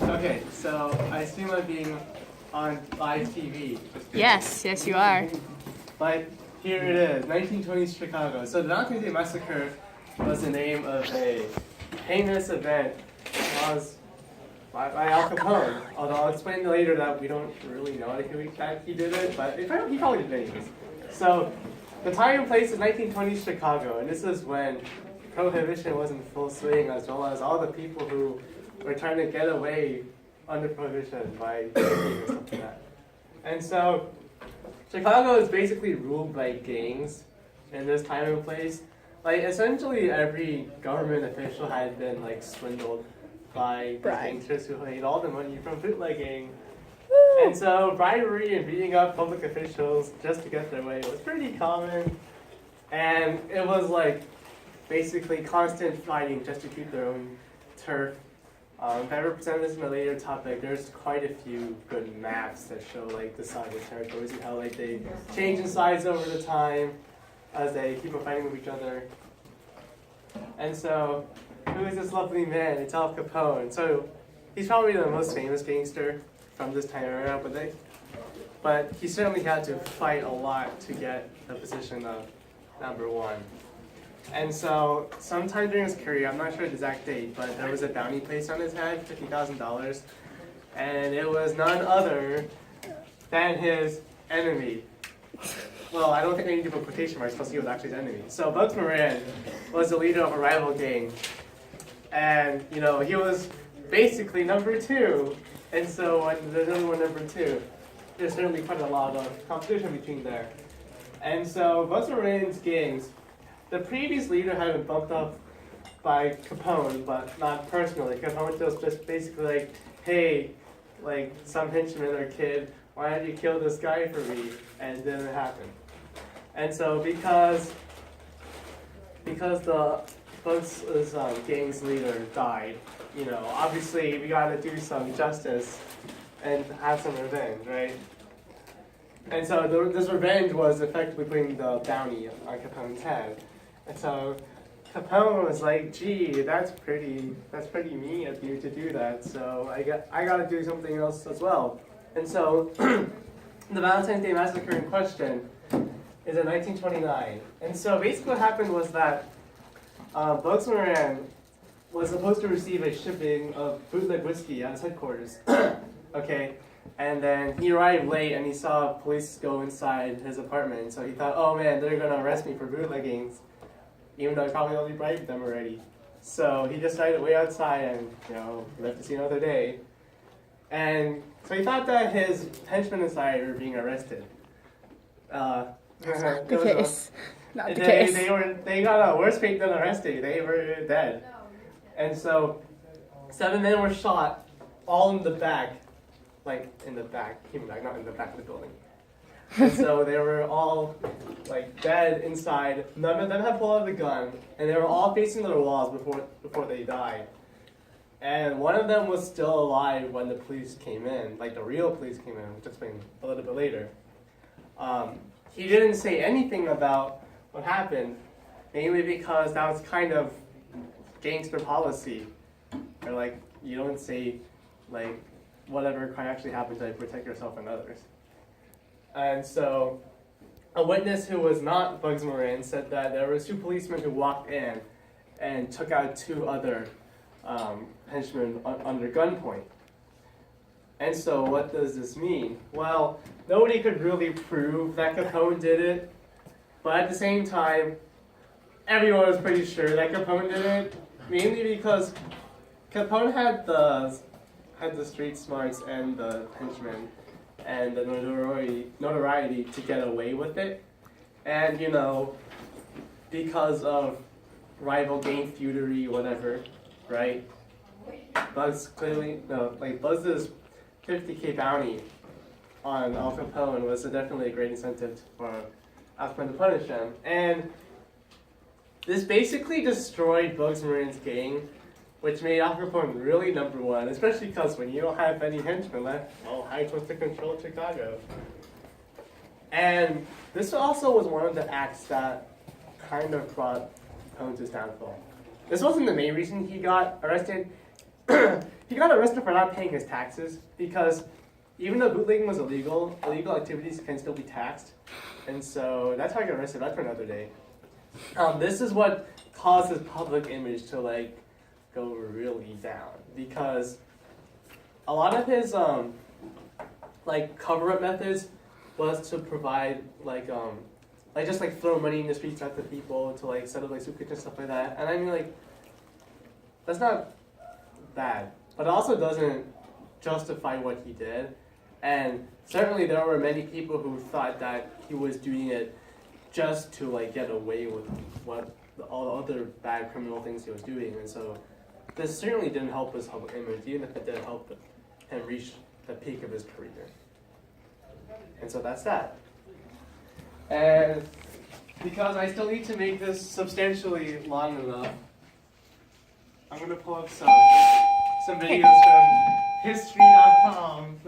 Okay, so I assume I'm being on live TV. Yes, yes, you are. But here it is, 1920s Chicago. So the Valentine Day Massacre was the name of a heinous event caused by Al Capone. Although I'll explain later that we don't really know that he did it, but he probably did it anyways. So the time and place is 1920s Chicago, and this is when Prohibition was in full swing, as well as all the people who were trying to get away under Prohibition by drinking or something like that. And so Chicago is basically ruled by gangs in this time and place. Like essentially every government official had been like swindled by the gangsters who made all the money from bootlegging. And so bribery and beating up public officials just to get their way was pretty common. And it was like basically constant fighting just to keep their own turf. If I ever present this in a later topic, there's quite a few good maps that show like the size of territories and how like they change in size over the time as they keep on fighting with each other. And so, who is this lovely man? It's Al Capone. So he's probably the most famous gangster from this time era, but he certainly had to fight a lot to get the position of number one. And so, sometime during his career, I'm not sure the exact date, but there was a bounty placed on his head, $50,000, and it was none other than his enemy. Well, I don't think I need to put quotation marks because he was actually his enemy. So Bugs Moran was the leader of a rival gang, and he was basically number two. And so when there's only one number two, there's certainly quite a lot of competition between there. And so Bugs Moran's gangs. The previous leader had been bumped up by Capone, but not personally. Capone was just basically like, hey, like some henchman or kid, why don't you kill this guy for me? And it didn't happen. And so because the Bugs' gang's leader died, obviously we gotta do some justice and have some revenge, right? And so this revenge was effectively putting the bounty on Capone's head. And so Capone was like, gee, that's pretty mean of you to do that, so I got to do something else as well. And so the Valentine's Day Massacre in question is in 1929. And so basically what happened was that Bugs Moran was supposed to receive a shipping of bootleg whiskey at his headquarters. Okay, and then he arrived late and he saw police go inside his apartment, so he thought, oh man, they're going to arrest me for bootlegging, even though I probably already bribed them already. So he decided to wait outside and, live to see another day. And so he thought that his henchmen inside were being arrested. Not the case. Not the case. They got a worse fate than arrested. They were dead. And so 7 men were shot, all in the back. Like in the back, not in the back of the building. And so they were all like dead inside. None of them had pulled out the gun, and they were all facing their walls before they died. And one of them was still alive when the police came in, like the real police came in, which I'll explain a little bit later. He didn't say anything about what happened, mainly because that was kind of gangster policy. Or like you don't say like whatever crime actually happened to protect yourself and others. And so a witness who was not Bugs Moran said that there were 2 policemen who walked in and took out 2 other henchmen under gunpoint. And so what does this mean? Well, nobody could really prove that Capone did it, but at the same time, everyone was pretty sure that Capone did it, mainly because Capone had the street smarts and the henchmen and the notoriety to get away with it. And, because of rival gang feudery, whatever, right? Bugs's $50K bounty on Al Capone was definitely a great incentive for Al Capone to punish him. And this basically destroyed Bugs Moran's gang, which made Al Capone really number one, especially because when you don't have any henchmen left, well, how are you supposed to control Chicago? And this also was one of the acts that kind of brought Capone to his downfall. This wasn't the main reason he got arrested. he got arrested for not paying his taxes because even though bootlegging was illegal, illegal activities can still be taxed. And so that's how he got arrested. That's for another day. This is what caused his public image to like go really down because a lot of his like cover-up methods was to provide like just like throw money in the streets at the people to like set up like soup kitchens and stuff like that. And I mean like that's not bad, but it also doesn't justify what he did. And certainly there were many people who thought that he was doing it just to like get away with what all the other bad criminal things he was doing. And so this certainly didn't help his public image, even if it did help him reach the peak of his career. And so that's that. And because I still need to make this substantially long enough, I'm going to pull up some videos from history.com.